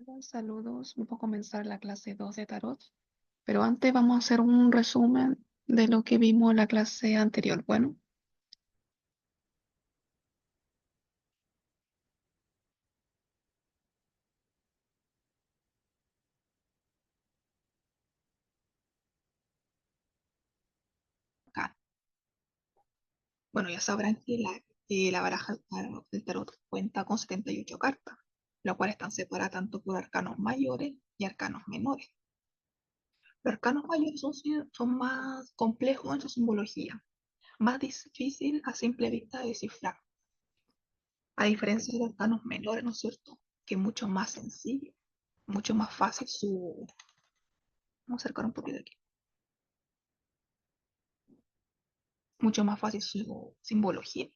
Hola, saludos. Vamos a comenzar la clase 2 de tarot, pero antes vamos a hacer un resumen de lo que vimos en la clase anterior. Bueno, acá. Bueno, ya sabrán que la baraja del tarot cuenta con 78 cartas, las cuales están separadas tanto por arcanos mayores y arcanos menores. Los arcanos mayores son más complejos en su simbología, más difícil a simple vista de descifrar, a diferencia de los arcanos menores, ¿no es cierto? Que es mucho más sencillo, mucho más fácil su... Vamos a acercar un poquito aquí. Mucho más fácil su simbología.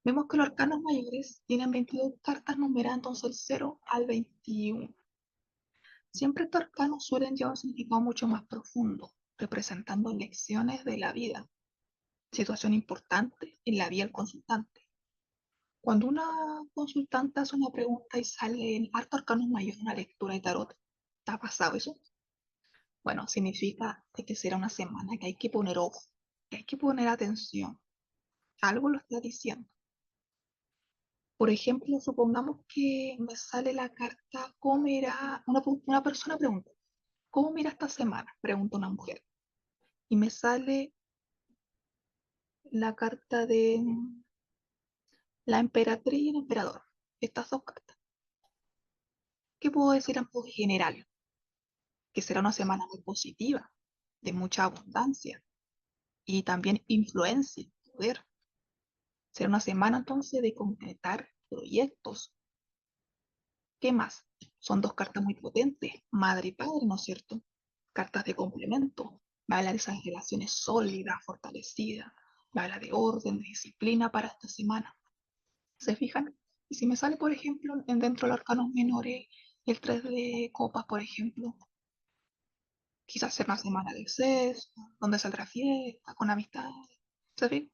Vemos que los arcanos mayores tienen 22 cartas numeradas entonces del 0 al 21. Siempre estos arcanos suelen llevar un significado mucho más profundo, representando lecciones de la vida, situación importante en la vida del consultante. Cuando una consultante hace una pregunta y sale en harto arcanos mayores una lectura de tarot, ¿te ha pasado eso? Bueno, significa de que será una semana que hay que poner ojo, que hay que poner atención. Algo lo está diciendo. Por ejemplo, supongamos que me sale la carta, ¿cómo mira? Una persona pregunta, ¿cómo mira esta semana? Pregunta una mujer. Y me sale la carta de la emperatriz y el emperador. Estas dos cartas. ¿Qué puedo decir en modo general? Que será una semana muy positiva, de mucha abundancia y también influencia, poder. Será una semana entonces de concretar proyectos. ¿Qué más? Son dos cartas muy potentes, madre y padre, ¿no es cierto? Cartas de complemento. Me habla de esas relaciones sólidas, fortalecidas. Me habla de orden, de disciplina para esta semana. ¿Se fijan? Y si me sale, por ejemplo, dentro de los arcanos menores, el 3 de copas, por ejemplo, quizás sea una semana de sexo, donde saldrá fiesta, con amistades. ¿Se fijan?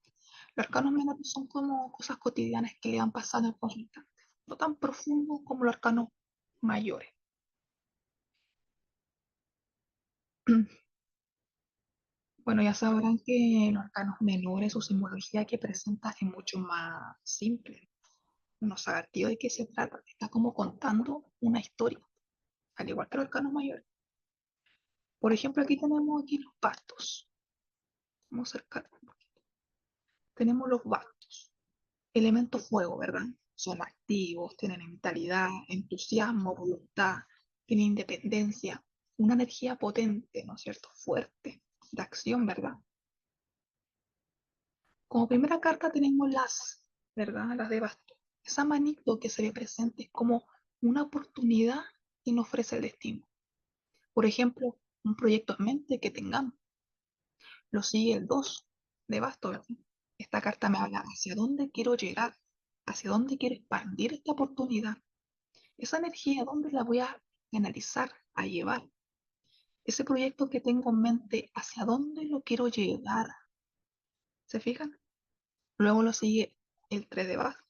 Los arcanos menores son como cosas cotidianas que le van pasando al consultante, no tan profundos como los arcanos mayores. Bueno, ya sabrán que los arcanos menores, su simbología que presenta es mucho más simple. No sabe tío de qué se trata. Está como contando una historia, al igual que los arcanos mayores. Por ejemplo, aquí tenemos aquí los bastos. Vamos a acercar un poquito. Tenemos los bastos. Elemento fuego, ¿verdad? Son activos, tienen vitalidad, entusiasmo, voluntad, tienen independencia, una energía potente, ¿no es cierto? Fuerte, de acción, ¿verdad? Como primera carta tenemos las, ¿verdad? Las de bastos. Esa manito que se ve presente es como una oportunidad que nos ofrece el destino. Por ejemplo, un proyecto en mente que tengamos. Lo sigue el 2 de bastos, ¿verdad? Esta carta me habla hacia dónde quiero llegar, hacia dónde quiero expandir esta oportunidad. Esa energía, ¿dónde la voy a canalizar, a llevar? Ese proyecto que tengo en mente, ¿hacia dónde lo quiero llevar? ¿Se fijan? Luego lo sigue el 3 de bastos.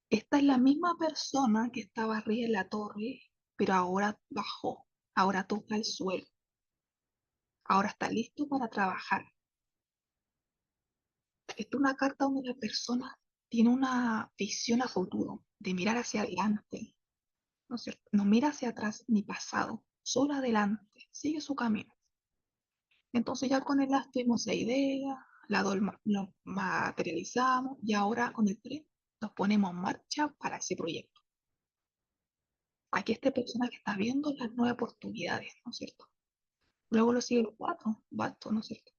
Esta es la misma persona que estaba arriba en la torre, pero ahora bajó, ahora toca el suelo, ahora está listo para trabajar. Esta es una carta donde la persona tiene una visión a futuro, de mirar hacia adelante, ¿no es cierto? No mira hacia atrás ni pasado, solo adelante, sigue su camino. Entonces ya con el as tuvimos la idea, lo materializamos y ahora con el 3 nos ponemos en marcha para ese proyecto. Aquí esta persona que está viendo las nuevas oportunidades, ¿no es cierto? Luego lo sigue el 4, bastos, ¿no es cierto?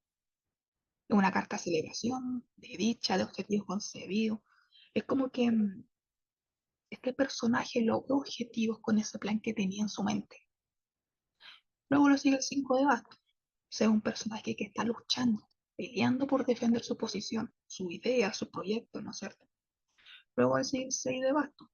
Es una carta de celebración, de dicha, de objetivos concebidos. Es como que este personaje logró objetivos con ese plan que tenía en su mente. Luego lo sigue el 5 de bastos. O sea, un personaje que está luchando, peleando por defender su posición, su idea, su proyecto, ¿no es cierto? Luego el 6 de bastos,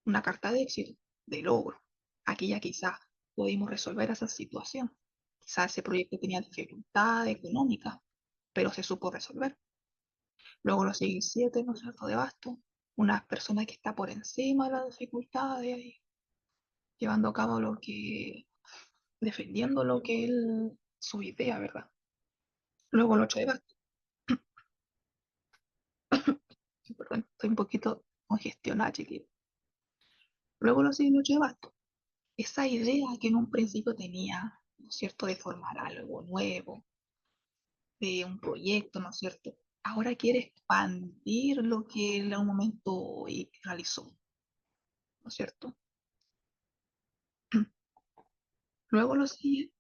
una carta de éxito, de logro. Aquí ya quizás pudimos resolver esa situación. Quizás ese proyecto tenía dificultades económicas, pero se supo resolver. Luego lo sigue el 7, ¿no es cierto?, de bastos, una persona que está por encima de las dificultades, y llevando a cabo defendiendo lo que él, su idea, ¿verdad? Luego el 8 de bastos, perdón, estoy un poquito congestionada, chiquillo. Luego lo sigue el 8 de bastos, esa idea que en un principio tenía, ¿no es cierto?, de formar algo nuevo, de un proyecto, ¿no es cierto? Ahora quiere expandir lo que él en un momento realizó, ¿no es cierto? Luego lo sigue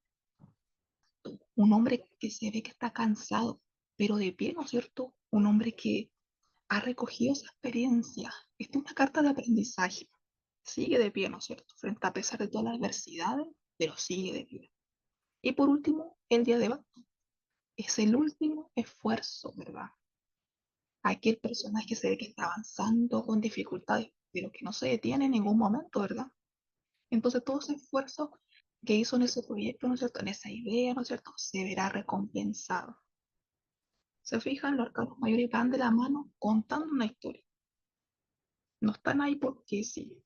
un hombre que se ve que está cansado, pero de pie, ¿no es cierto? Un hombre que ha recogido esa experiencia. Esta es una carta de aprendizaje. Sigue de pie, ¿no es cierto? Frente a pesar de todas las adversidades, pero sigue de pie. Y por último, el día de basto. Es el último esfuerzo, ¿verdad? Aquel personaje se ve que está avanzando con dificultades, pero que no se detiene en ningún momento, ¿verdad? Entonces todo ese esfuerzo que hizo en ese proyecto, ¿no es cierto? En esa idea, ¿no es cierto? Se verá recompensado. Se fijan, los arcanos mayores van de la mano contando una historia. No están ahí porque sí.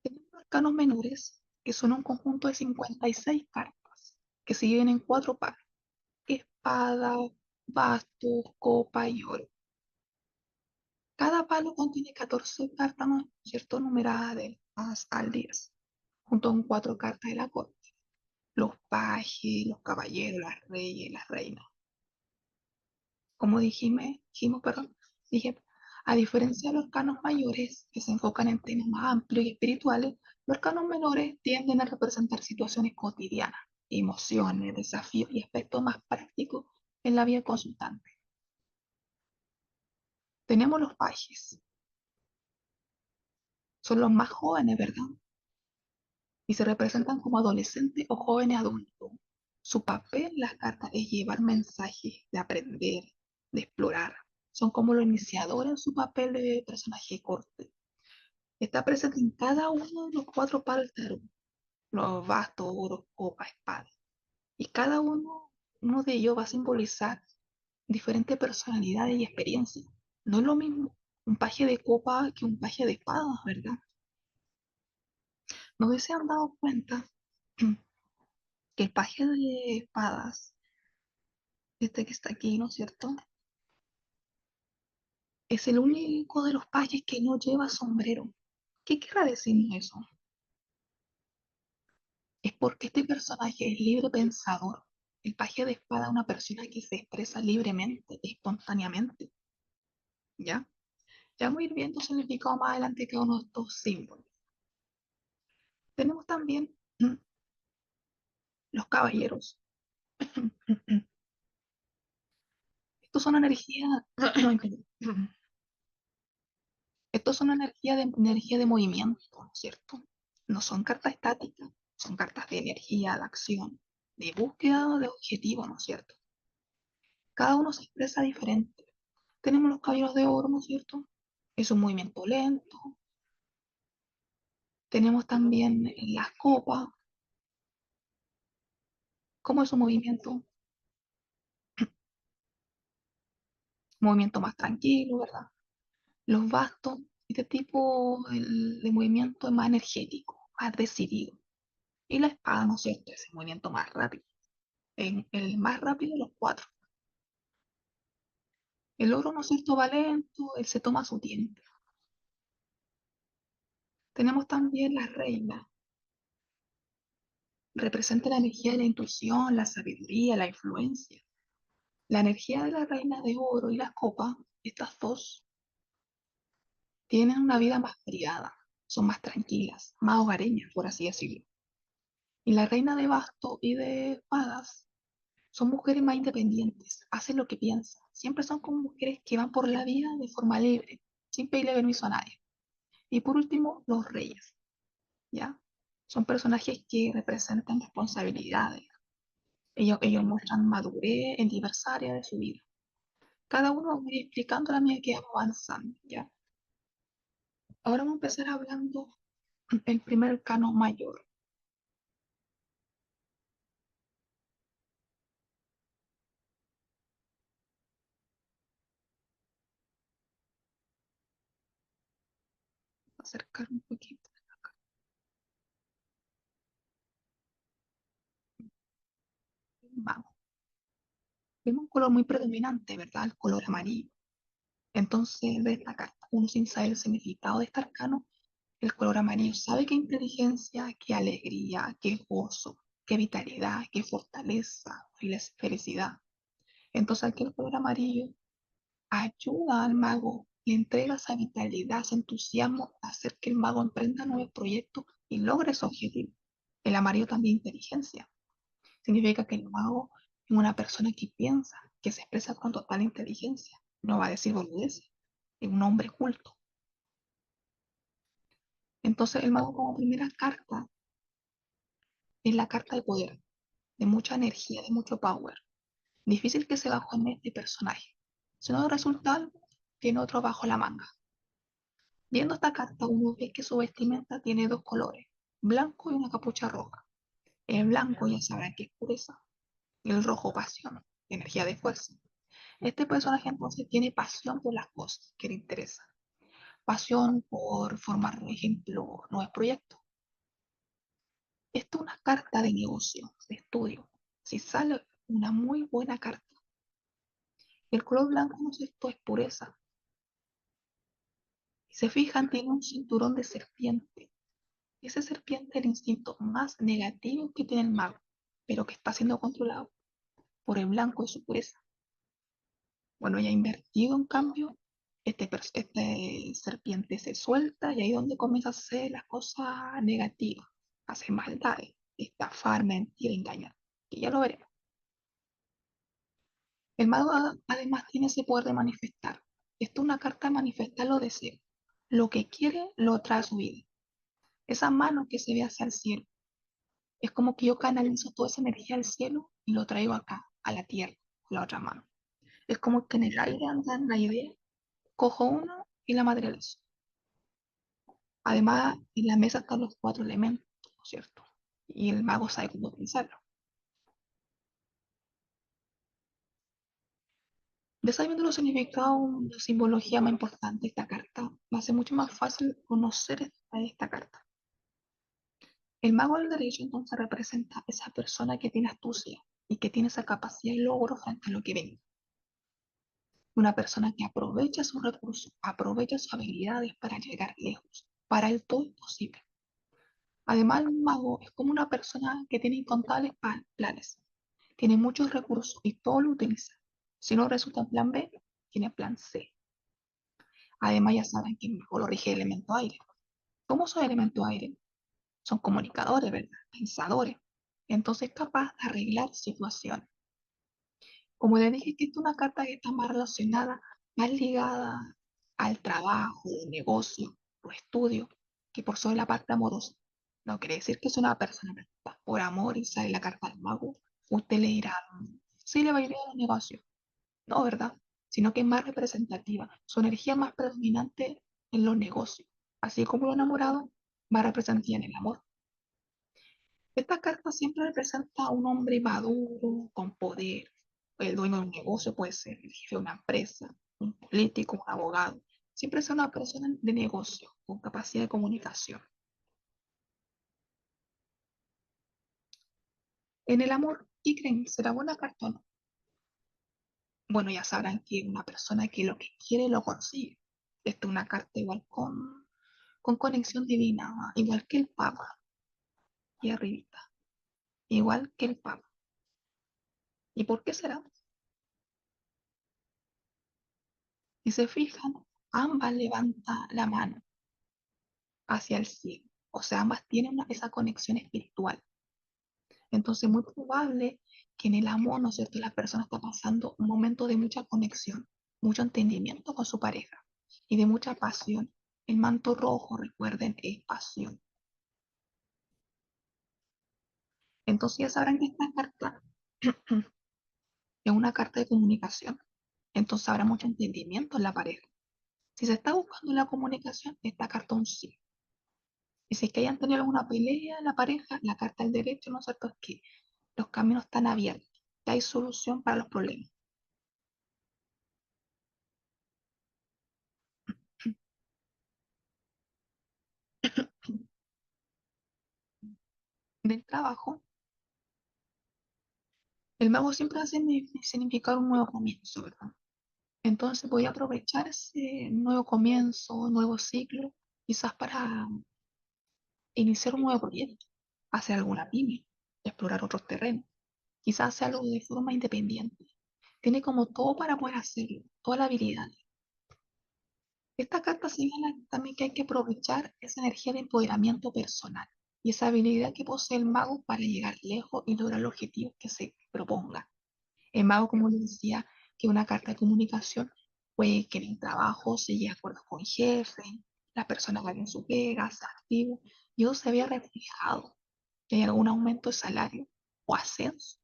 Tenemos arcanos menores, que son un conjunto de 56 cartas, que se dividen en cuatro pares: espada, bastos, copa y oro. Cada palo contiene 14 cartas, ¿no es cierto?, numeradas del más al 10, junto con cuatro cartas de la corte: los pajes, los caballeros, las reyes, las reinas. Como perdón, dije, a diferencia de los arcanos mayores, que se enfocan en temas más amplios y espirituales, los arcanos menores tienden a representar situaciones cotidianas, emociones, desafíos y aspectos más prácticos en la vida consultante. Tenemos los pajes, son los más jóvenes, ¿verdad? Y se representan como adolescentes o jóvenes adultos. Su papel en las cartas es llevar mensajes de aprender, de explorar. Son como los iniciadores en su papel de personaje corte. Está presente en cada uno de los cuatro palos del tarot: los bastos, oros, copa, espada. Y cada uno de ellos va a simbolizar diferentes personalidades y experiencias. No es lo mismo un paje de copa que un paje de espadas, ¿verdad? No sé si se han dado cuenta que el paje de espadas, este que está aquí, ¿no es cierto?, es el único de los pajes que no lleva sombrero. ¿Qué querrá decirnos eso? Es porque este personaje es libre pensador. El paje de espada es una persona que se expresa libremente, espontáneamente, ¿ya? Ya vamos a ir viendo significado más adelante cada uno de estos símbolos. Tenemos también los caballeros. Estos son energía, estos son energía de movimiento, ¿no es cierto? No son cartas estáticas, son cartas de energía, de acción, de búsqueda de objetivos, ¿no es cierto? Cada uno se expresa diferente. Tenemos los caballeros de oro, ¿no es cierto? Es un movimiento lento. Tenemos también las copas, como es un movimiento más tranquilo, ¿verdad? Los bastos, este tipo de movimiento es más energético, más decidido. Y la espada, ¿no es cierto? Es el movimiento más rápido. El más rápido de los cuatro. El oro, ¿no es cierto?, va lento, él se toma su tiempo. Tenemos también la reina. Representa la energía de la intuición, la sabiduría, la influencia. La energía de la reina de oro y las copas, estas dos, tienen una vida más privada, son más tranquilas, más hogareñas, por así decirlo. Y la reina de basto y de espadas son mujeres más independientes, hacen lo que piensan. Siempre son como mujeres que van por la vida de forma libre, sin pedirle permiso a nadie. Y por último, los reyes, ¿ya? Son personajes que representan responsabilidades. Ellos muestran madurez en diversas áreas de su vida. Cada uno va a ir explicando la medida que vamos avanzando, ¿ya? Ahora vamos a empezar hablando del primer arcano mayor. acercar un poquito. Vamos. Vemos un color muy predominante, ¿verdad? El color amarillo. Entonces, de esta carta, uno sin saber el significado de este arcano, el color amarillo sabe qué inteligencia, qué alegría, qué gozo, qué vitalidad, qué fortaleza, felicidad. Entonces, aquí el color amarillo ayuda al mago, le entrega esa vitalidad, ese entusiasmo a hacer que el mago emprenda nuevos proyectos y logre su objetivo. El amarillo también inteligencia. Significa que el mago es una persona que piensa, que se expresa con total inteligencia. No va a decir boludeces. Es un hombre culto. Entonces el mago como primera carta es la carta de poder, de mucha energía, de mucho power. Difícil que se bajó en este personaje. Si no resulta algo, tiene otro bajo la manga. Viendo esta carta, uno ve que su vestimenta tiene dos colores, blanco y una capucha roja. El blanco ya sabrá que es pureza, y el rojo pasión, energía de fuerza. Este personaje entonces tiene pasión por las cosas que le interesan, pasión por formar, por ejemplo, nuevos proyectos. Esto es una carta de negocio, de estudio. Si sale una muy buena carta, el color blanco no es esto, es pureza. Si se fijan, tiene un cinturón de serpiente. Ese serpiente es el instinto más negativo que tiene el mago, pero que está siendo controlado por el blanco de su pureza. Bueno, ya invertido en cambio, este serpiente se suelta y ahí es donde comienza a hacer las cosas negativas, hacer maldades, estafar, mentir, engañar, que ya lo veremos. El mago además tiene ese poder de manifestar. Esto es una carta de manifestar los deseos. Lo que quiere lo trae a su vida. Esa mano que se ve hacia el cielo, es como que yo canalizo toda esa energía al cielo y lo traigo acá, a la tierra, con la otra mano. Es como que en el aire andan la idea, cojo uno y la materializo. Además, en la mesa están los cuatro elementos, ¿cierto? Y el mago sabe cómo utilizarlo. De sabiendo los significados, la simbología más importante de esta carta, va a ser mucho más fácil conocer esta carta. El mago del derecho entonces representa a esa persona que tiene astucia y que tiene esa capacidad y logro frente a lo que venga. Una persona que aprovecha sus recursos, aprovecha sus habilidades para llegar lejos. Para él todo es posible. Además, un mago es como una persona que tiene incontables planes, tiene muchos recursos y todo lo utiliza. Si no resulta en plan B, tiene plan C. Además, ya saben que el mago lo rige el elemento aire. ¿Cómo son el elemento aire? Son comunicadores, ¿verdad? Pensadores. Entonces, capaz de arreglar situaciones. Como le dije, que esta es una carta que está más relacionada, más ligada al trabajo, al negocio o estudio, que por sobre la parte amorosa. No quiere decir que es una persona que está por amor y sale la carta del mago. Usted le dirá, sí le va a ir bien a los negocios. No, ¿verdad? Sino que es más representativa. Su energía más predominante en los negocios. Así como lo enamorado va representativa en el amor. Esta carta siempre representa a un hombre maduro, con poder. El dueño de un negocio puede ser el jefe de una empresa, un político, un abogado. Siempre es una persona de negocio, con capacidad de comunicación. En el amor, ¿qué creen? ¿Será buena carta o no? Bueno, ya sabrán que es una persona que lo que quiere lo consigue. Esta es una carta igual con conexión divina, igual que el Papa, y arribita, igual que el Papa. ¿Y por qué será? Si se fijan, ambas levantan la mano hacia el cielo. O sea, ambas tienen esa conexión espiritual. Entonces, muy probable que en el amor, ¿no es cierto?, la persona está pasando un momento de mucha conexión, mucho entendimiento con su pareja y de mucha pasión. El manto rojo, recuerden, es pasión. Entonces, ya sabrán que esta carta es una carta de comunicación. Entonces, habrá mucho entendimiento en la pareja. Si se está buscando la comunicación, esta carta un sí. Y si es que hayan tenido alguna pelea en la pareja, la carta del derecho, ¿no es cierto?, es que los caminos están abiertos, que hay solución para los problemas. Del trabajo, el mago siempre hace significar un nuevo comienzo, ¿verdad? Entonces voy a aprovechar ese nuevo comienzo, nuevo ciclo, quizás para iniciar un nuevo proyecto, hacer alguna pyme, explorar otros terrenos, quizás hacer algo de forma independiente. Tiene como todo para poder hacerlo, toda la habilidad. Esta carta señala también que hay que aprovechar esa energía de empoderamiento personal y esa habilidad que posee el mago para llegar lejos y lograr los objetivos que se proponga. El mago, como les decía, que una carta de comunicación puede que en el trabajo se llegue a acuerdos con jefe, la persona va bien su pega, sea activo, y eso se vea reflejado en algún aumento de salario o ascenso.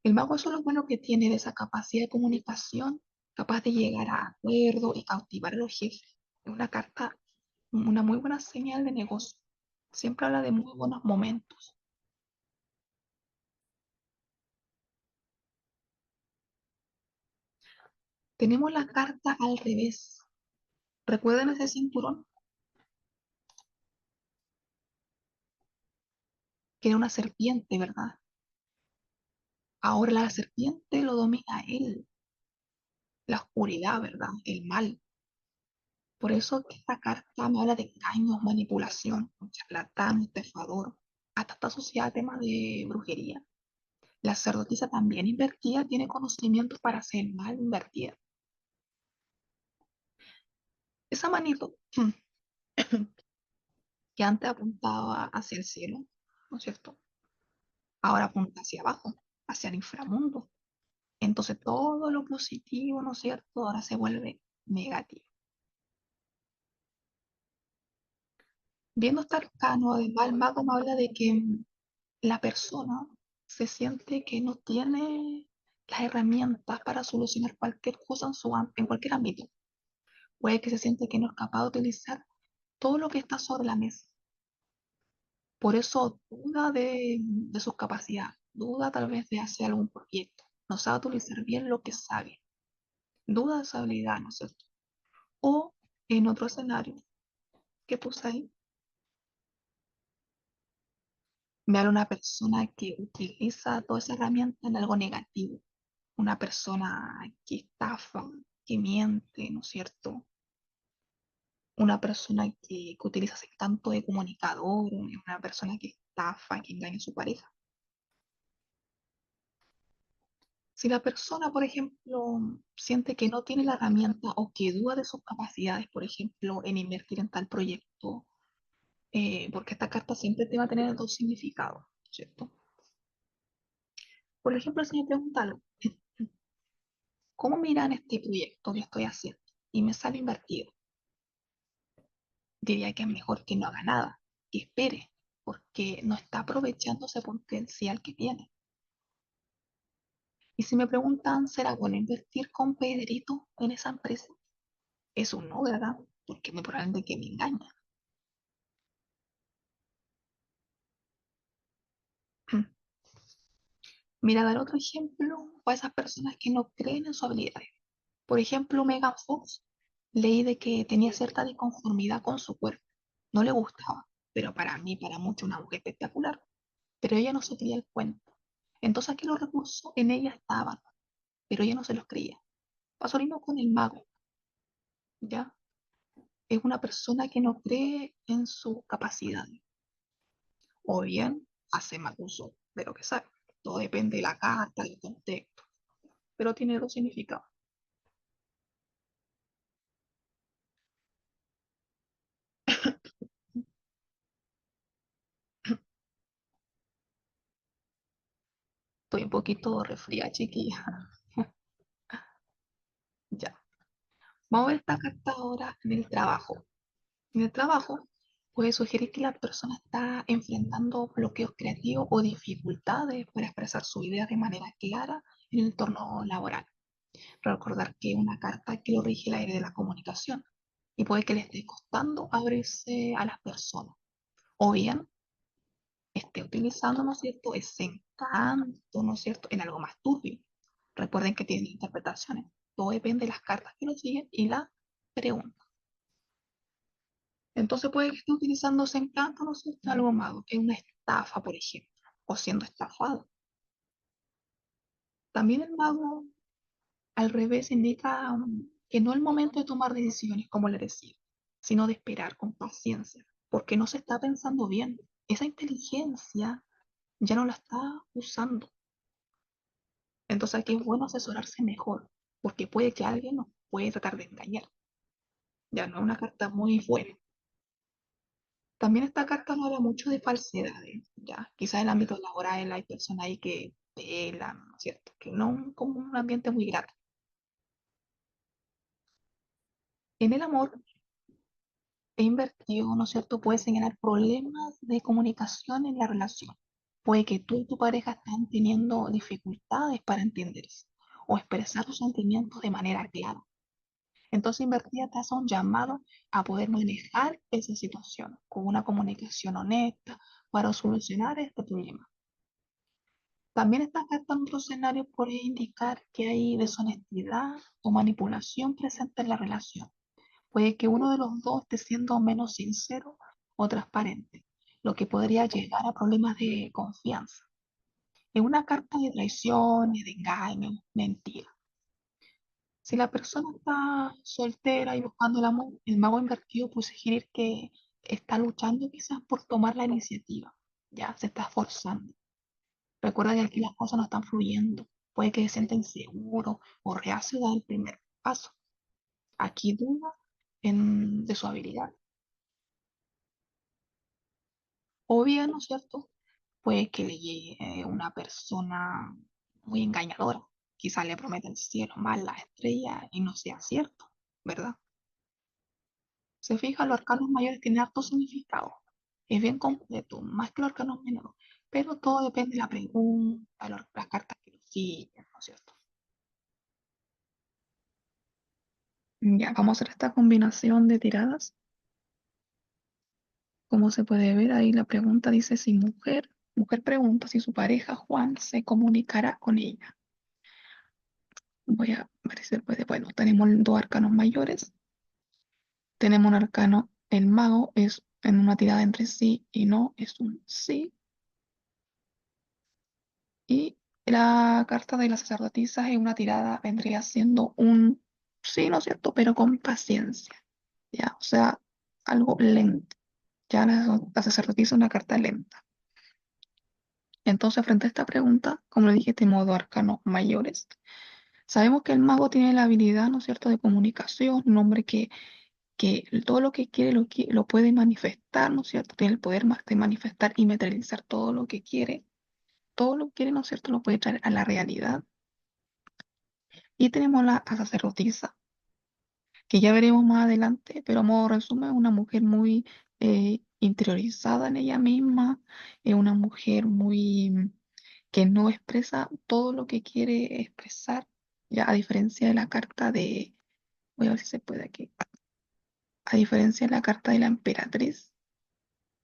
El mago eso es lo bueno que tiene de esa capacidad de comunicación, capaz de llegar a acuerdos y cautivar a los jefes. Es una carta, una muy buena señal de negocio. Siempre habla de muy buenos momentos. Tenemos la carta al revés. ¿Recuerden ese cinturón? Que era una serpiente, ¿verdad? Ahora la serpiente lo domina él, la oscuridad, ¿verdad? El mal. Por eso que esta carta me habla de engaños, manipulación, un charlatán, estafador. Hasta está asociada a temas de brujería. La sacerdotisa también invertida tiene conocimientos para hacer mal invertida. Esa manito que antes apuntaba hacia el cielo, ¿no es cierto? Ahora apunta hacia abajo, hacia el inframundo. Entonces todo lo positivo, ¿no es cierto? Ahora se vuelve negativo. Viendo este arcano, además, el mago me habla de que la persona se siente que no tiene las herramientas para solucionar cualquier cosa en cualquier ámbito. Puede que se siente que no es capaz de utilizar todo lo que está sobre la mesa. Por eso duda de sus capacidades, duda tal vez de hacer algún proyecto. No sabe utilizar bien lo que sabe. Duda de su habilidad, ¿no es cierto? O en otro escenario que puse ahí, me habla una persona que utiliza toda esa herramienta en algo negativo. Una persona que estafa, que miente, ¿no es cierto? Una persona que utiliza ese tanto de comunicador, una persona que estafa, que engaña a su pareja. Si la persona, por ejemplo, siente que no tiene la herramienta o que duda de sus capacidades, por ejemplo, en invertir en tal proyecto, porque esta carta siempre te va a tener dos significados, ¿cierto? Por ejemplo, si me pregunta algo, ¿cómo miran este proyecto que estoy haciendo? Y me sale invertido. Diría que es mejor que no haga nada, que espere, porque no está aprovechando ese potencial que tiene. Y si me preguntan, ¿será bueno invertir con Pedrito en esa empresa? Es un no, ¿verdad? Porque es muy probable que me engaña. Mira, dar otro ejemplo para esas personas que no creen en sus habilidades. Por ejemplo, Megan Fox, leí de que tenía cierta disconformidad con su cuerpo. No le gustaba, pero para mí, para muchos, una mujer espectacular. Pero ella no se creía el cuento. Entonces aquí los recursos en ella estaban, pero ella no se los creía. Pasó lo mismo con el mago, ¿ya? Es una persona que no cree en sus capacidades. O bien hace mal uso de lo que sabe. Todo depende de la carta, del contexto. Pero tiene dos significados. Estoy un poquito resfriada, chiquilla. Ya. Vamos a ver esta carta ahora en el trabajo. En el trabajo puede sugerir que la persona está enfrentando bloqueos creativos o dificultades para expresar su idea de manera clara en el entorno laboral. Recordar que una carta que lo rige el aire de la comunicación y puede que le esté costando abrirse a las personas. O bien esté utilizando, ¿no es cierto?, ese encanto, ¿no es cierto?, en algo más turbio. Recuerden que tienen interpretaciones. Todo depende de las cartas que lo siguen y la pregunta. Entonces puede que esté utilizando ese encanto, ¿no es cierto? Algo malo, que es una estafa, por ejemplo, o siendo estafado. También el mago, al revés, indica que no es el momento de tomar decisiones, como le decía, sino de esperar con paciencia, porque no se está pensando bien. Esa inteligencia ya no la está usando. Entonces aquí es bueno asesorarse mejor, porque puede que alguien nos puede tratar de engañar. Ya no es una carta muy buena. También esta carta no habla mucho de falsedades, ya. Quizás en el ámbito laboral hay personas ahí que pelan, ¿no es cierto? Que no como un ambiente muy grato. En el amor, he invertido, ¿no es cierto? Puede señalar problemas de comunicación en la relación. Puede que tú y tu pareja estén teniendo dificultades para entenderse o expresar sus sentimientos de manera clara. Entonces, invertida te hace un llamado a poder manejar esa situación con una comunicación honesta para solucionar este problema. También esta carta en otro escenario puede indicar que hay deshonestidad o manipulación presente en la relación. Puede que uno de los dos esté siendo menos sincero o transparente, lo que podría llegar a problemas de confianza. Es una carta de traiciones, de engaño, mentira. Si la persona está soltera y buscando el amor, el mago invertido puede sugerir que está luchando quizás por tomar la iniciativa. Ya se está esforzando. Recuerda que aquí las cosas no están fluyendo. Puede que se sienta inseguro o reacio a dar el primer paso. Aquí duda de su habilidad. O bien, ¿no es cierto? Puede que le llegue una persona muy engañadora. Quizás le promete el cielo más las estrellas y no sea cierto, ¿verdad? Se fija, los arcanos mayores tienen harto significado. Es bien completo, más que los arcanos menores. Pero todo depende de la pregunta, las cartas que lo siguen, ¿no es cierto? Ya, vamos a hacer esta combinación de tiradas. Como se puede ver ahí, la pregunta dice si mujer pregunta si su pareja Juan se comunicará con ella. Voy a ver si se puede. Bueno, tenemos dos arcanos mayores. Tenemos un arcano, el mago es en una tirada entre sí y no, es un sí. Y la carta de las sacerdotisas es una tirada, vendría siendo un sí, ¿no es cierto? Pero con paciencia, ¿ya? O sea, algo lento. Ya la sacerdotisa es una carta lenta. Entonces, frente a esta pregunta, como le dije, tenemos dos arcanos mayores. Sabemos que el mago tiene la habilidad, ¿no es cierto?, de comunicación, un hombre que todo lo que quiere lo puede manifestar, ¿no es cierto? Tiene el poder de manifestar y materializar todo lo que quiere. Todo lo que quiere, ¿no es cierto?, lo puede traer a la realidad. Y tenemos la sacerdotisa, que ya veremos más adelante, pero a modo de resumen, es una mujer muy interiorizada en ella misma, es una mujer muy que no expresa todo lo que quiere expresar, ya a diferencia de la carta de, voy a ver si se puede aquí, a diferencia de la carta de la emperatriz,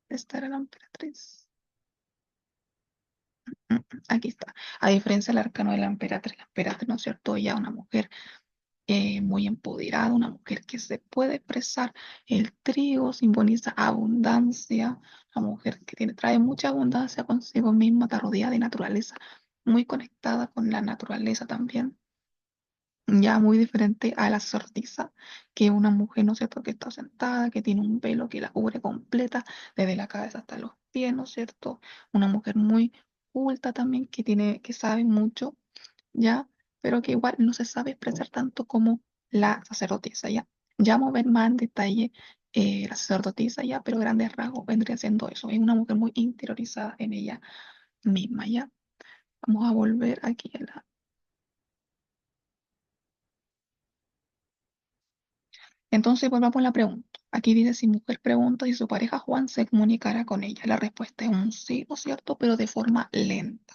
esta era la emperatriz, aquí está, a diferencia del arcano de la emperatriz, ¿no es cierto? Ella es una mujer muy empoderada, una mujer que se puede expresar. El trigo simboliza abundancia, la mujer que trae mucha abundancia consigo misma, está rodeada de naturaleza, muy conectada con la naturaleza también. Ya muy diferente a la sordisa, que es una mujer, ¿no es cierto?, que está sentada, que tiene un velo que la cubre completa, desde la cabeza hasta los pies, ¿no es cierto? Una mujer muy culta también, que sabe mucho, ¿ya? Pero que igual no se sabe expresar tanto como la sacerdotisa, ¿ya? Ya vamos a ver más en detalle la sacerdotisa, ¿ya? Pero a grandes rasgos vendría siendo eso, es una mujer muy interiorizada en ella misma, ¿ya? Vamos a volver aquí a la... Entonces volvamos a la pregunta. Aquí dice si mujer pregunta si su pareja Juan se comunicará con ella. La respuesta es un sí, ¿no es cierto? Pero de forma lenta.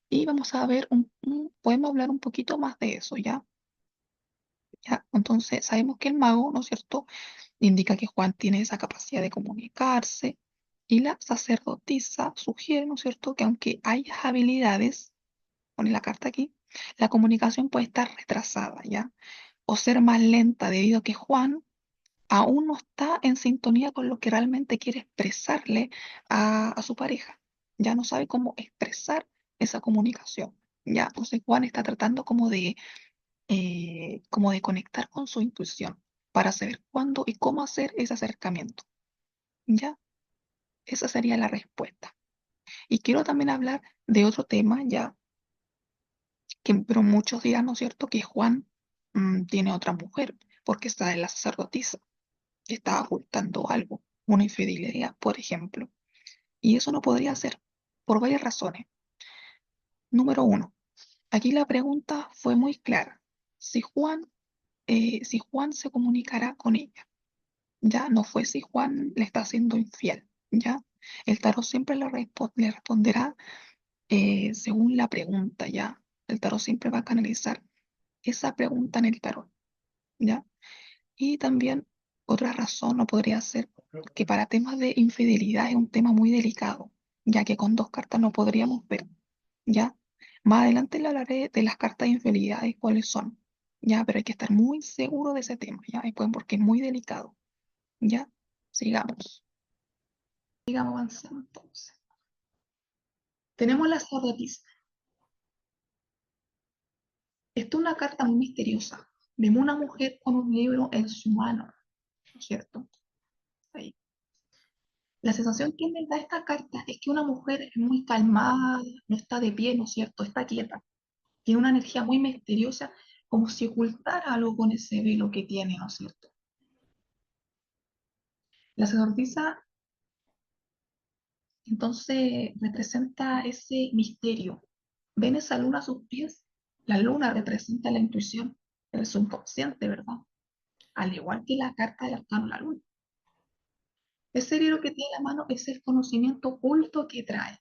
Y vamos a ver, podemos hablar un poquito más de eso, ¿ya? ¿Ya? Entonces sabemos que el mago, ¿no es cierto?, indica que Juan tiene esa capacidad de comunicarse. Y la sacerdotisa sugiere, ¿no es cierto?, que aunque hay habilidades, pone la carta aquí, la comunicación puede estar retrasada, ¿ya? O ser más lenta debido a que Juan aún no está en sintonía con lo que realmente quiere expresarle a su pareja. Ya no sabe cómo expresar esa comunicación. Ya, entonces Juan está tratando como de conectar con su intuición para saber cuándo y cómo hacer ese acercamiento. Ya, esa sería la respuesta. Y quiero también hablar de otro tema, ya, que pero muchos dirán, ¿no es cierto?, que Juan tiene otra mujer, porque está en la sacerdotisa, que está ocultando algo, una infidelidad, por ejemplo. Y eso no podría ser, por varias razones. Número uno, aquí la pregunta fue muy clara. Si Juan se comunicará con ella, ya no fue si Juan le está siendo infiel, ya. El tarot siempre le responderá según la pregunta, ya. El tarot siempre va a canalizar esa pregunta en el tarot, ya. Y también otra razón no podría ser que para temas de infidelidad es un tema muy delicado, ya que con dos cartas no podríamos ver, ¿ya? Más adelante le hablaré de las cartas de infidelidad y cuáles son, ¿ya? Pero hay que estar muy seguro de ese tema, ¿ya? Y pues porque es muy delicado, ¿ya? Sigamos. Sigamos avanzando entonces. Tenemos la sacerdotisa. Esta es una carta muy misteriosa. Vemos una mujer con un libro en su mano, ¿no es cierto? Ahí. La sensación que me da esta carta es que una mujer es muy calmada, no está de pie, ¿no es cierto? Está quieta. Tiene una energía muy misteriosa, como si ocultara algo con ese velo que tiene, ¿no es cierto? La sacerdotisa entonces representa ese misterio. ¿Ven esa luna a sus pies? La luna representa la intuición, el subconsciente, ¿verdad? Al igual que la carta del arcano la luna. Ese libro que tiene en la mano es el conocimiento oculto que trae.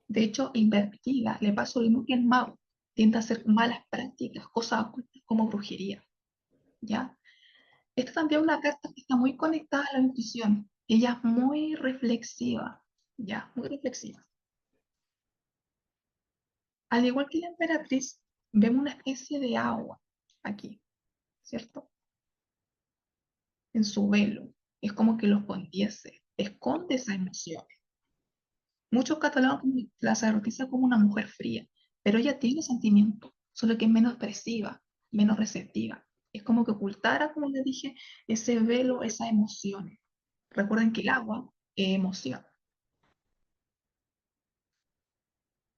De hecho, invertida, le pasa lo mismo que el mago. Tiende a hacer malas prácticas, cosas ocultas como brujería, ¿ya? Esta también es una carta que está muy conectada a la intuición. Ella es muy reflexiva, ¿ya? Muy reflexiva. Al igual que la emperatriz, vemos una especie de agua aquí, ¿cierto? En su velo. Es como que lo esconde esa emoción. Muchos catalogan como la sacerdotisa como una mujer fría, pero ella tiene sentimiento, solo que es menos expresiva, menos receptiva. Es como que ocultara, como les dije, ese velo, esas emociones. Recuerden que el agua es emoción.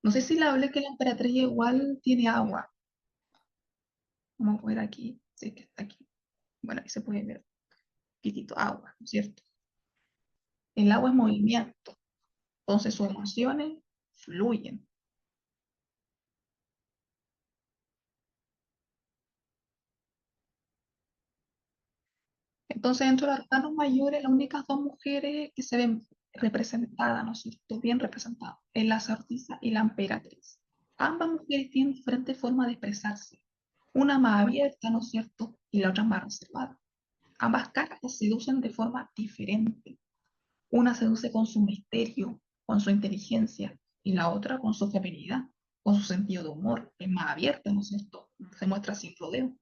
No sé si la hablé que la emperatriz igual tiene agua. Vamos a ver aquí, sí que está aquí. Bueno, ahí se puede ver un poquitito agua, ¿no es cierto? El agua es movimiento, entonces sus emociones fluyen. Entonces, dentro de los arcanos mayores, las únicas dos mujeres que se ven representadas, ¿no es cierto? Bien representadas, es la sacerdotisa y la emperatriz. Ambas mujeres tienen diferentes formas de expresarse. Una más abierta, ¿no es cierto? Y la otra más reservada. Ambas cartas seducen de forma diferente. Una seduce con su misterio, con su inteligencia, y la otra con su feminidad, con su sentido de humor. Es más abierta, ¿no es cierto? Se muestra sin rodeo.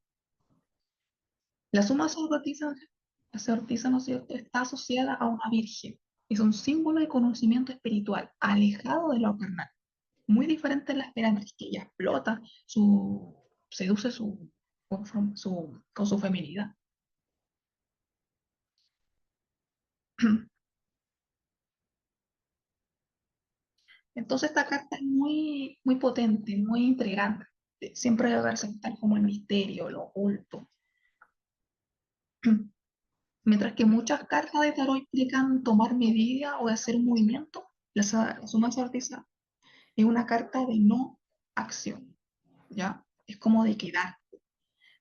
La suma sacerdotisa, ¿no es cierto?, está asociada a una virgen. Es un símbolo de conocimiento espiritual, alejado de lo carnal. Muy diferente a la emperatriz, que ella explota, seduce con su feminidad. Entonces esta carta es muy, muy potente, muy intrigante. Siempre debe representar como el misterio, lo oculto. Mientras que muchas cartas de tarot implican tomar medidas o hacer un movimiento, la suma sacerdotisa es una carta de no acción, ¿ya? Es como de quedar.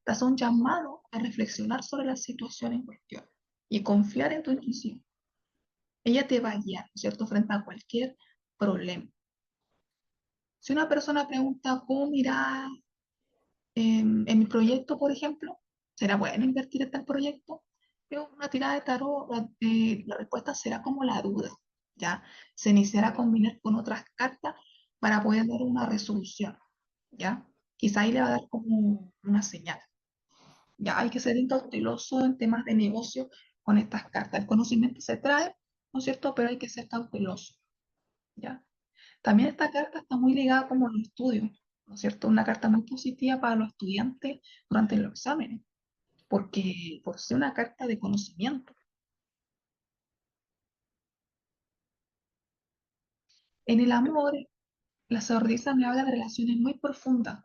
Te hace un llamado a reflexionar sobre la situación en cuestión y confiar en tu intuición. Ella te va a guiar, ¿cierto?, frente a cualquier problema. Si una persona pregunta cómo mirar en mi proyecto, por ejemplo, ¿será bueno invertir en tal proyecto? Pero una tirada de tarot, la respuesta será como la duda, ¿ya? Se iniciará a combinar con otras cartas para poder dar una resolución, ¿ya? Quizá ahí le va a dar como una señal. Ya hay que ser cauteloso en temas de negocio con estas cartas. El conocimiento se trae, ¿no es cierto? Pero hay que ser cauteloso, ¿ya? También esta carta está muy ligada como a los estudios, ¿no es cierto? Una carta muy positiva para los estudiantes durante los exámenes, porque por ser una carta de conocimiento. En el amor, la sordisa me habla de relaciones muy profundas,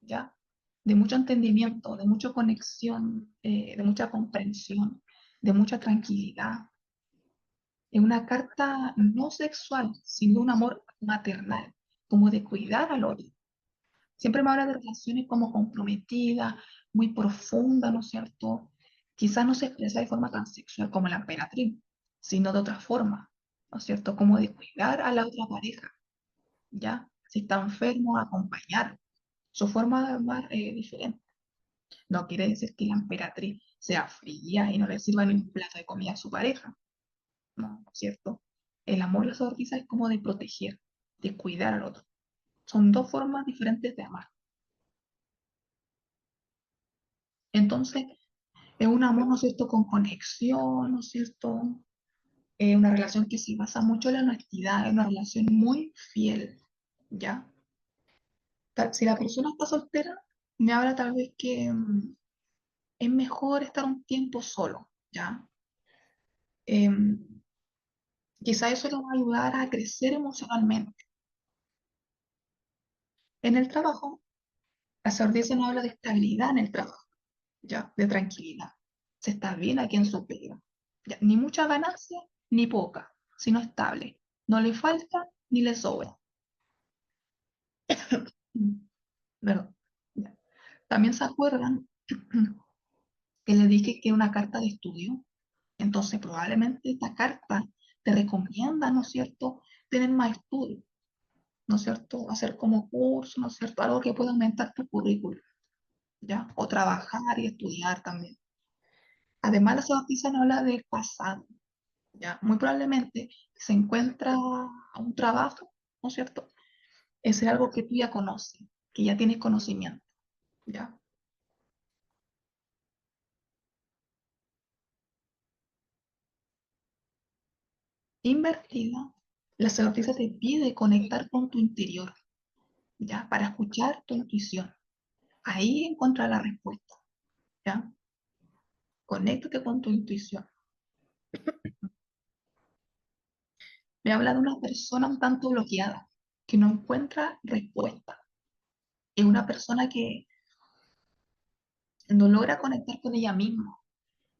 ¿ya? De mucho entendimiento, de mucha conexión, de mucha comprensión, de mucha tranquilidad. Es una carta no sexual, sino un amor maternal, como de cuidar al otro. Siempre me habla de relaciones como comprometidas, muy profundas, ¿no es cierto? Quizás no se expresa de forma tan sexual como la emperatriz, sino de otra forma, ¿no es cierto? Como de cuidar a la otra pareja, ¿ya? Si está enfermo, acompañar. Su forma de amar es diferente. No quiere decir que la emperatriz sea fría y no le sirva ni un plato de comida a su pareja, ¿no? ¿Cierto? El amor de la sordisa es como de proteger, de cuidar al otro. Son dos formas diferentes de amar. Entonces, es un amor, ¿no es cierto?, con conexión, ¿no es cierto? Una relación que se basa mucho en la honestidad, es una relación muy fiel, ¿ya? Si la persona está soltera, me habla tal vez que es mejor estar un tiempo solo, ¿ya? Em, Quizá eso le va a ayudar a crecer emocionalmente. En el trabajo, la sordesa no habla de estabilidad en el trabajo, ¿ya? De tranquilidad. Se está bien aquí en su pega. ¿Ya? Ni mucha ganancia, ni poca, sino estable. No le falta ni le sobra. Mm, ¿verdad? Ya. También se acuerdan que le dije que era una carta de estudio. Entonces, probablemente esta carta te recomienda, ¿no es cierto?, tener más estudio, ¿no es cierto? Hacer como curso, ¿no es cierto? Algo que pueda aumentar tu currículum, ¿ya? O trabajar y estudiar también. Además, la sabatiza no habla del pasado, ¿ya? Muy probablemente se encuentra un trabajo, ¿no es cierto? Es algo que tú ya conoces, que ya tienes conocimiento, ¿ya? Invertida, la sabatiza te pide conectar con tu interior, ¿ya? Para escuchar tu intuición. Ahí encuentra la respuesta, ¿ya? Conéctate con tu intuición. Me habla de una persona un tanto bloqueada, que no encuentra respuesta. Es una persona que no logra conectar con ella misma,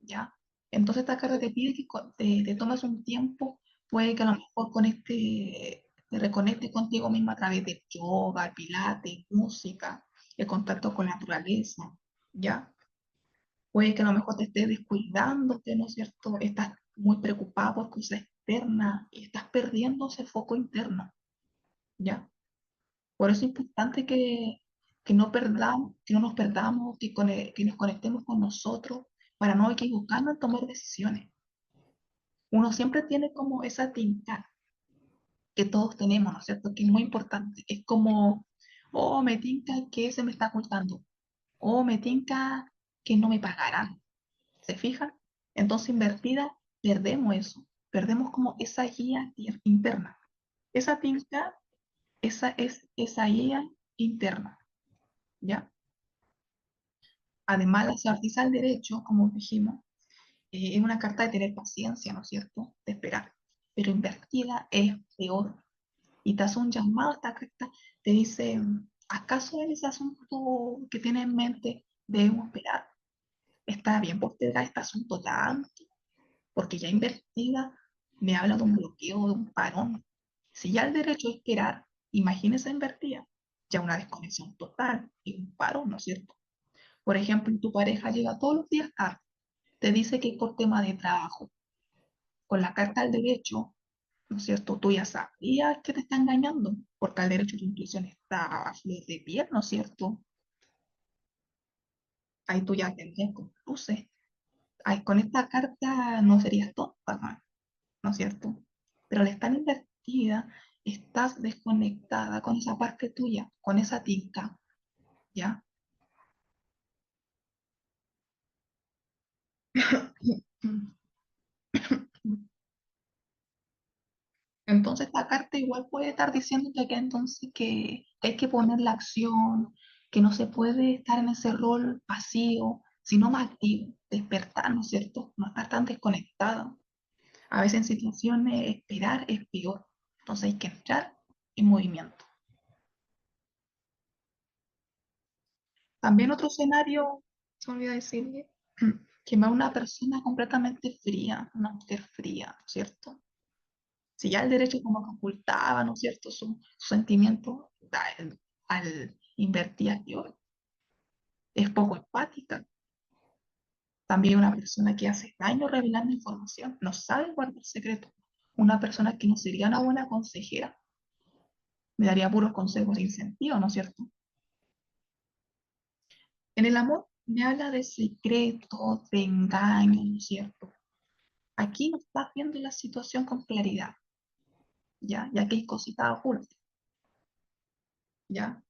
¿ya? Entonces esta carta te pide que te tomes un tiempo, puede que a lo mejor te reconectes contigo misma a través del yoga, el pilates, música, el contacto con la naturaleza, ¿ya? Puede que a lo mejor te estés descuidándote, ¿no es cierto? Estás muy preocupado por cosas externas y estás perdiendo ese foco interno, ¿ya? Por eso es importante que no nos perdamos, que nos conectemos con nosotros para no equivocarnos en tomar decisiones. Uno siempre tiene como esa tinta que todos tenemos, ¿no es cierto? Que es muy importante. Es como, oh, me tinca que se me está ocultando. Oh, me tinca que no me pagarán. ¿Se fijan? Entonces, invertida, perdemos eso. Perdemos como esa guía interna. Esa tinta, esa es esa guía interna, ¿ya? Además, la certeza del derecho, como dijimos, es una carta de tener paciencia, ¿no es cierto? De esperar. Pero invertida es peor. Y te hace un llamado a esta carta, te dice, ¿acaso en ese asunto que tienes en mente debemos esperar? ¿Está bien postergar este asunto tanto? Porque ya invertida me habla de un bloqueo, de un parón. Si ya el derecho es esperar, imagínese invertida, ya una desconexión total y un parón, ¿no es cierto? Por ejemplo, tu pareja llega todos los días tarde, te dice que es por tema de trabajo. Con la carta del derecho, ¿no es cierto? Tú ya sabías que te está engañando, porque al derecho tu intuición está a flor de piel, ¿no es cierto? Ahí tú ya tendrías con luces. Ahí, con esta carta no serías tonta, ¿no es cierto? Pero al estar invertida, estás desconectada con esa parte tuya, con esa tinta, ¿ya? Entonces esta carta igual puede estar diciéndote que entonces que hay que poner la acción, que no se puede estar en ese rol pasivo, sino más activo, despertar, ¿no es cierto? No estar tan desconectado. A veces en situaciones esperar es peor. Entonces hay que entrar en movimiento. También otro escenario, se me olvidó decirle, que va una persona completamente fría, una mujer fría, ¿no es cierto? Si ya el derecho como que ocultaba, ¿no es cierto?, su sentimiento al invertir acción, es poco empática. También una persona que hace daño revelando información, no sabe guardar secretos. Una persona que no sería una buena consejera, me daría puros consejos sin sentido, ¿no es cierto? En el amor me habla de secretos, de engaños, ¿no es cierto? Aquí no estás viendo la situación con claridad, ¿ya? Ya que hay cositas ocultas, ¿ya?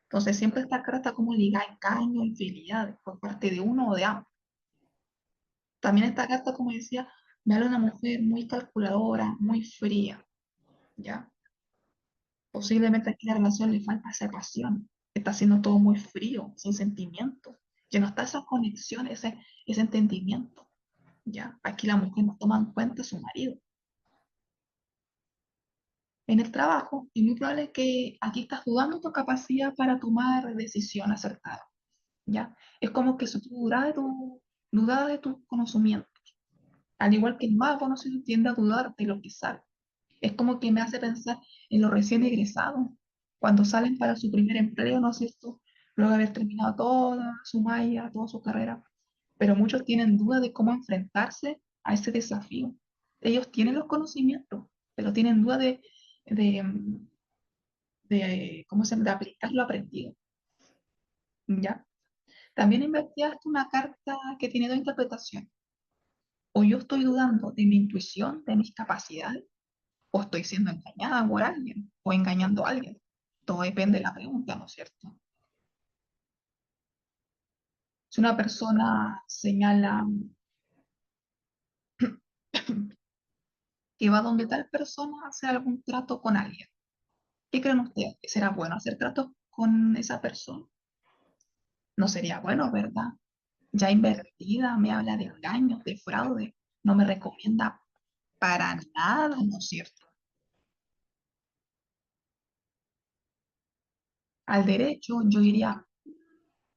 Entonces siempre esta carta está como ligada a engaño, infidelidad por parte de uno o de ambos. También esta carta, como decía, me habla de una mujer muy calculadora, muy fría, ¿ya? Posiblemente aquí a la relación le falta esa pasión, está haciendo todo muy frío, sin sentimiento, que no está esa conexión, ese entendimiento, ¿ya? Aquí la mujer no toma en cuenta a su marido. En el trabajo, es muy probable que aquí estás dudando de tu capacidad para tomar decisión acertada, ¿ya? Es como que si tú dudas de tu conocimiento, al igual que el más conocido tiende a dudar de lo que sabe. Es como que me hace pensar en los recién egresados, cuando salen para su primer empleo, ¿no es cierto? Luego de haber terminado toda su malla, toda su carrera, pero muchos tienen duda de cómo enfrentarse a ese desafío. Ellos tienen los conocimientos, pero tienen duda de, ¿cómo se llama?, de aplicar lo aprendido, ¿ya? También investigaste una carta que tiene dos interpretaciones. O yo estoy dudando de mi intuición, de mis capacidades, o estoy siendo engañada por alguien, o engañando a alguien. Todo depende de la pregunta, ¿no es cierto? Si una persona señala que va donde tal persona a hacer algún trato con alguien, ¿qué creen ustedes? ¿Será bueno hacer tratos con esa persona? No sería bueno, ¿verdad? Ya invertida, me habla de engaños, de fraude, no me recomienda para nada, ¿no es cierto? Al derecho, yo diría,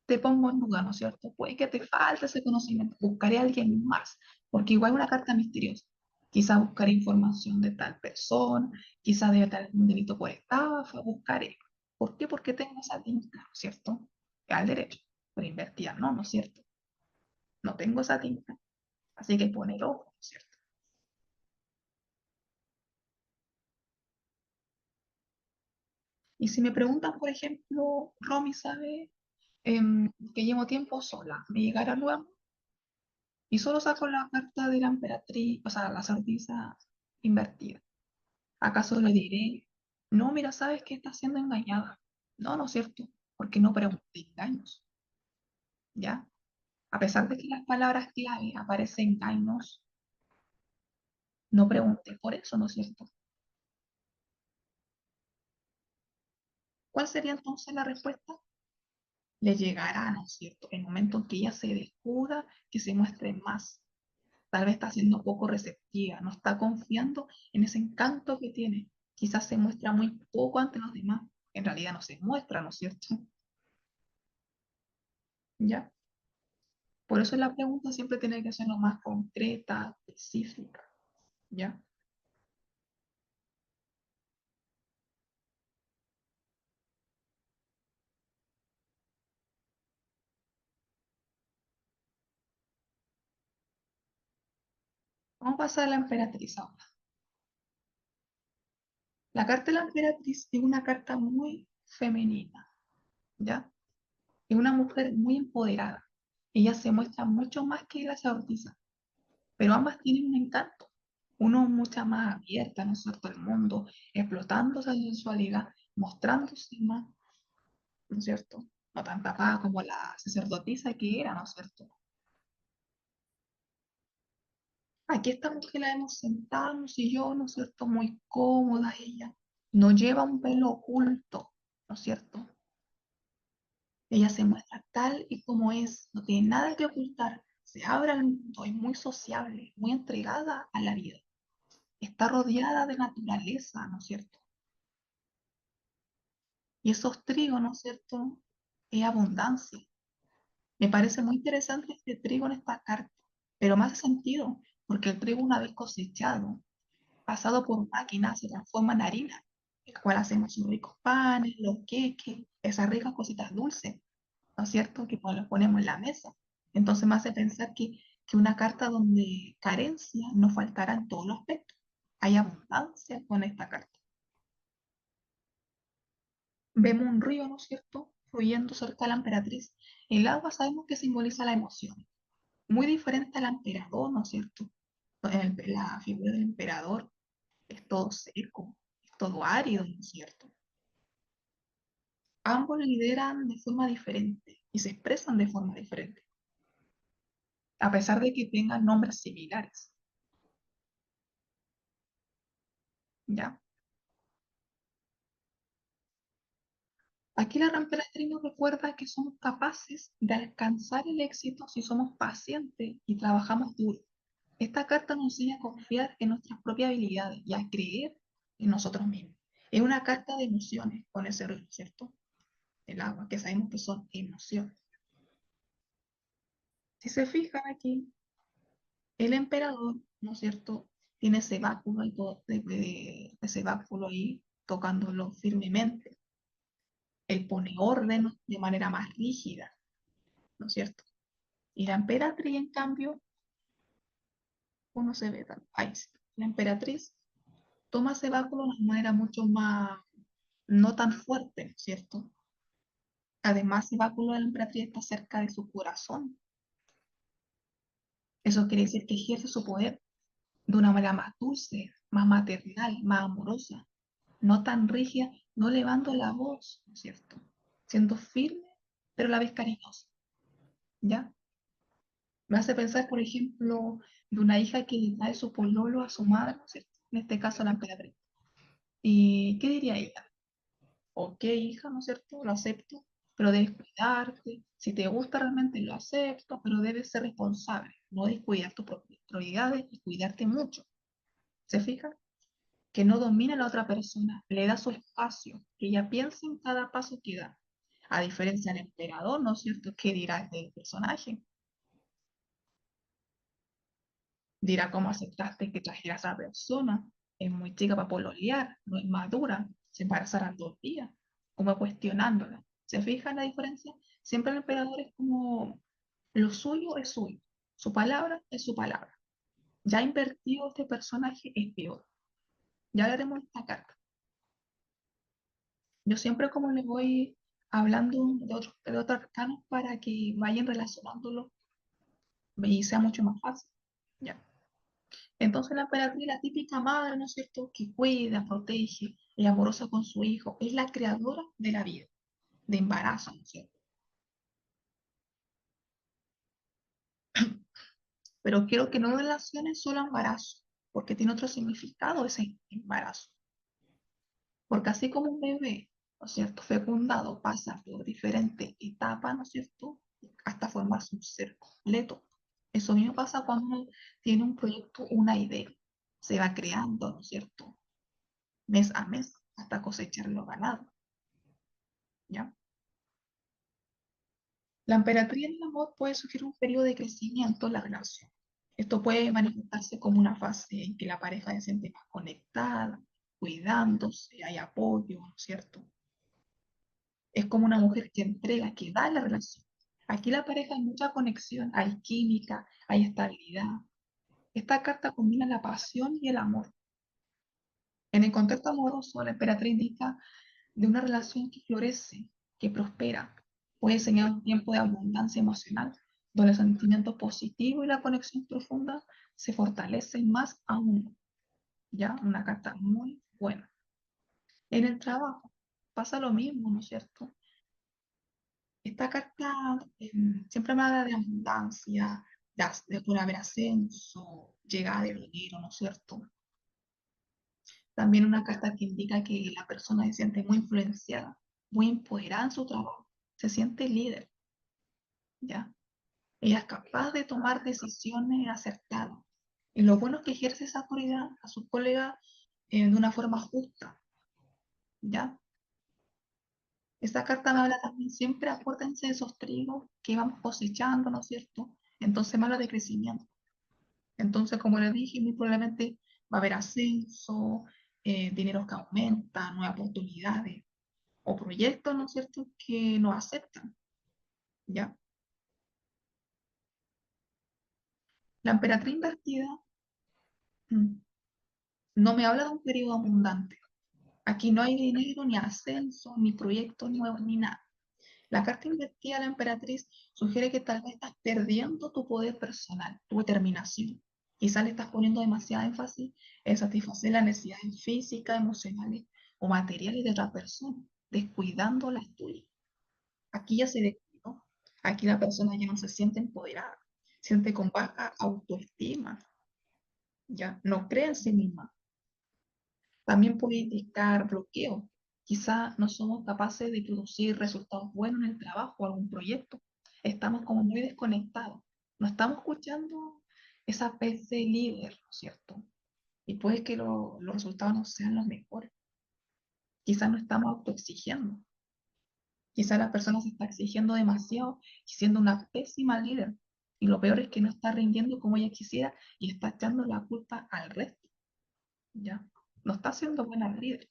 te pongo en duda, ¿no es cierto? Puede que te falte ese conocimiento, buscaré a alguien más, porque igual es una carta misteriosa. Quizá buscaré información de tal persona, quizá de tal un delito por estafa, buscaré. ¿Por qué? Porque tengo esa tinta, ¿no es cierto? Al derecho, pero invertida, no, ¿no es cierto? No tengo esa tinta, así que poner ojo, ¿no es cierto? Y si me preguntan, por ejemplo, Romy, ¿sabe que llevo tiempo sola? ¿Me llegará nuevo? Y solo saco la carta de la emperatriz, o sea, la sordisa invertida. ¿Acaso le diré, no, mira, sabes que está siendo engañada? No, no es cierto, porque no pregunté engaños, ¿ya? A pesar de que las palabras clave aparecen engaños, no pregunté por eso, ¿no es cierto? ¿Cuál sería entonces la respuesta? Le llegará, ¿no es cierto? El momento en que ella se descubra, que se muestre más. Tal vez está siendo poco receptiva, no está confiando en ese encanto que tiene. Quizás se muestra muy poco ante los demás. En realidad no se muestra, ¿no es cierto? ¿Ya? Por eso la pregunta siempre tiene que ser lo más concreta, específica, ¿ya? Vamos a pasar a la emperatriz ahora. La carta de la emperatriz es una carta muy femenina, ¿ya? Es una mujer muy empoderada. Ella se muestra mucho más que la sacerdotisa, pero ambas tienen un encanto. Uno mucha más abierta, ¿no es cierto?, al mundo, explotando esa sensualidad, mostrándose más, ¿no es cierto? No tan tapada como la sacerdotisa que era, ¿no es cierto? Aquí estamos que la vemos sentada en un sillón, ¿no es cierto? Muy cómoda ella. No lleva un velo oculto, ¿no es cierto? Ella se muestra tal y como es, no tiene nada que ocultar. Se abre al mundo, es muy sociable, muy entregada a la vida. Está rodeada de naturaleza, ¿no es cierto? Y esos trigos, ¿no es cierto? Es abundancia. Me parece muy interesante este trigo en esta carta, pero más sentido, porque el trigo una vez cosechado, pasado por máquinas, se transforma en harina, el cual hacemos los ricos panes, los queques, esas ricas cositas dulces, ¿no es cierto? Que pues las ponemos en la mesa. Entonces me hace pensar que una carta donde carencia no faltará en todos los aspectos. Hay abundancia con esta carta. Vemos un río, ¿no es cierto?, fluyendo cerca de la emperatriz. El agua sabemos que simboliza la emoción, muy diferente al emperador, ¿no es cierto? La figura del emperador es todo seco, es todo árido, ¿no es cierto? Ambos lideran de forma diferente y se expresan de forma diferente, a pesar de que tengan nombres similares, ¿ya? Aquí la emperatriz nos recuerda que somos capaces de alcanzar el éxito si somos pacientes y trabajamos duro. Esta carta nos enseña a confiar en nuestras propias habilidades y a creer en nosotros mismos. Es una carta de emociones con ese río, ¿cierto? El agua, que sabemos que son emociones. Si se fijan aquí, el emperador, ¿no es cierto?, tiene ese báculo, y todo, ese báculo ahí tocándolo firmemente. Él pone orden de manera más rígida, ¿no es cierto? Y la emperatriz, en cambio, uno se ve tan, ahí sí. La emperatriz toma ese báculo de una manera mucho más, no tan fuerte, ¿no es cierto? Además, el báculo de la emperatriz está cerca de su corazón. Eso quiere decir que ejerce su poder de una manera más dulce, más maternal, más amorosa, no tan rígida, no elevando la voz, ¿no es cierto? Siendo firme, pero a la vez cariñosa, ¿ya? Me hace pensar, por ejemplo, de una hija que le trae su pololo a su madre, ¿no es cierto? En este caso, la emperatriz. ¿Y qué diría ella? Ok, hija, ¿no es cierto? Lo acepto, pero debes cuidarte. Si te gusta realmente, lo acepto, pero debes ser responsable, no descuidar tus propias prioridades y cuidarte mucho. ¿Se fija? Que no domina a la otra persona, le da su espacio, que ella piense en cada paso que da. A diferencia del emperador, ¿no es cierto? ¿Qué dirá del personaje? Dirá cómo aceptaste que trajeras a esa persona. Es muy chica para pololear, no es madura, se embarazará 2 días, como cuestionándola. ¿Se fija en la diferencia? Siempre el emperador es como lo suyo es suyo, su palabra es su palabra. Ya invertido este personaje es peor. Ya hablaremos de esta carta. Yo siempre como les voy hablando de otros arcanos para que vayan relacionándolo y sea mucho más fácil. ¿Ya? Entonces la emperatriz, la típica madre, ¿no es cierto?, que cuida, protege, es amorosa con su hijo, es la creadora de la vida, de embarazo, ¿no es cierto? Pero quiero que no lo relaciones solo a embarazo, porque tiene otro significado ese embarazo. Porque así como un bebé, ¿no es cierto?, fecundado pasa por diferentes etapas, ¿no es cierto?, hasta formarse un ser completo. Eso mismo pasa cuando uno tiene un proyecto, una idea. Se va creando, ¿no es cierto?, mes a mes, hasta cosechar lo ganado, ¿ya? La emperatriz en el amor puede surgir un periodo de crecimiento en la relación. Esto puede manifestarse como una fase en que la pareja se siente más conectada, cuidándose, hay apoyo, ¿no es cierto? Es como una mujer que entrega, que da la relación. Aquí la pareja hay mucha conexión, hay química, hay estabilidad. Esta carta combina la pasión y el amor. En el contexto amoroso, la emperatriz indica de una relación que florece, que prospera. Puede enseñar un tiempo de abundancia emocional, donde el sentimiento positivo y la conexión profunda se fortalecen más aún. ¿Ya? Una carta muy buena. En el trabajo pasa lo mismo, ¿no es cierto? Esta carta siempre me habla de abundancia, de por haber ascenso, llegada de dinero, ¿no es cierto? También una carta que indica que la persona se siente muy influenciada, muy empoderada en su trabajo, se siente líder, ¿ya? Ella es capaz de tomar decisiones acertadas. Y lo bueno es que ejerce esa autoridad a sus colegas de una forma justa, ¿ya? Esta carta me habla también, siempre acuérdense de esos trigos que vamos cosechando, ¿no es cierto? Entonces me habla de crecimiento. Entonces, como les dije, muy probablemente va a haber ascenso, dinero que aumenta, nuevas oportunidades o proyectos, ¿no es cierto?, que nos aceptan, ¿ya? La emperatriz invertida mm, no me habla de un periodo abundante. Aquí no hay dinero, ni ascenso, ni proyectos nuevos, ni nada. La carta invertida a la emperatriz sugiere que tal vez estás perdiendo tu poder personal, tu determinación. Quizás le estás poniendo demasiado énfasis en satisfacer las necesidades físicas, emocionales o materiales de otra persona, descuidando las tuyas. Aquí ya se descuidó. Aquí la persona ya no se siente empoderada, siente con baja autoestima, ya no cree en sí misma. También puede indicar bloqueo. Quizá no somos capaces de producir resultados buenos en el trabajo o algún proyecto. Estamos como muy desconectados. No estamos escuchando esa vez de líder, ¿no es cierto? Y puede que los resultados no sean los mejores. Quizá no estamos autoexigiendo. Quizá la persona se está exigiendo demasiado y siendo una pésima líder. Y lo peor es que no está rindiendo como ella quisiera y está echando la culpa al resto. ¿Ya? No está siendo buena líder.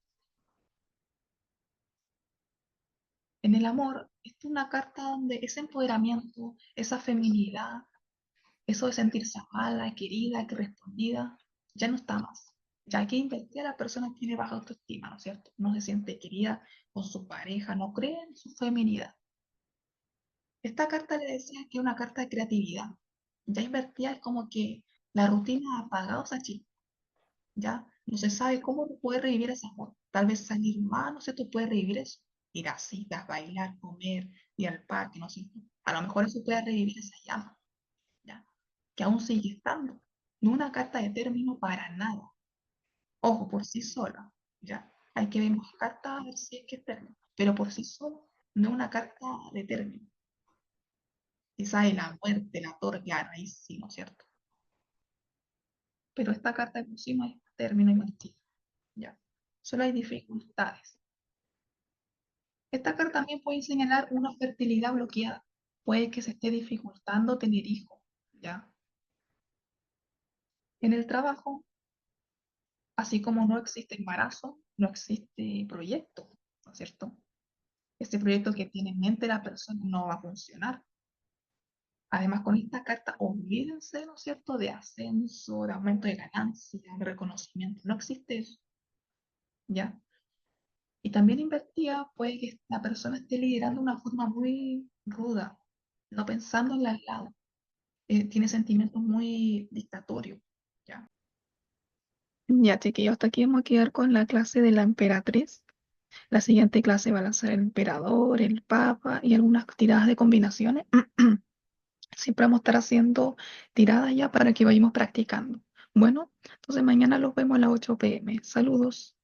En el amor, esta es una carta donde ese empoderamiento, esa feminidad, eso de sentirse amada, querida, que respondida, ya no está más. Ya que invertida la persona tiene baja autoestima, ¿no es cierto? No se siente querida con su pareja, no cree en su feminidad. Esta carta le decía que es una carta de creatividad. Ya invertida es como que la rutina ha apagado esa chispa, ya no se sabe cómo puede revivir ese amor. Tal vez salir más, no sé, tú puedes revivir eso. Ir a citas, bailar, comer, ir al parque, no sé. A lo mejor eso puede revivir esa llama, ya, que aún sigue estando. No una carta de término para nada. Ojo, por sí sola, ya. Hay que ver más cartas a ver si es que es término. Pero por sí sola, no una carta de término. Quizá de la muerte, la claro, ahí sí, ¿no es cierto? Pero esta carta de por sí no es término invertido, ya. Solo hay dificultades. Esta carta también puede señalar una fertilidad bloqueada. Puede que se esté dificultando tener hijos, ¿ya? En el trabajo, así como no existe embarazo, no existe proyecto, ¿no es cierto? Este proyecto que tiene en mente la persona no va a funcionar. Además, con esta carta, olvídense, ¿no es cierto?, de ascenso, de aumento de ganancias, de reconocimiento. No existe eso, ¿ya? Y también investiga, puede que la persona esté liderando de una forma muy ruda, no pensando en la al lado. Tiene sentimientos muy dictatorios, ¿ya? Ya, chiquillos, hasta aquí vamos a quedar con la clase de la emperatriz. La siguiente clase va a lanzar el emperador, el papa y algunas tiradas de combinaciones. Siempre vamos a estar haciendo tiradas ya para que vayamos practicando. Bueno, entonces mañana los vemos a las 8 p.m. Saludos.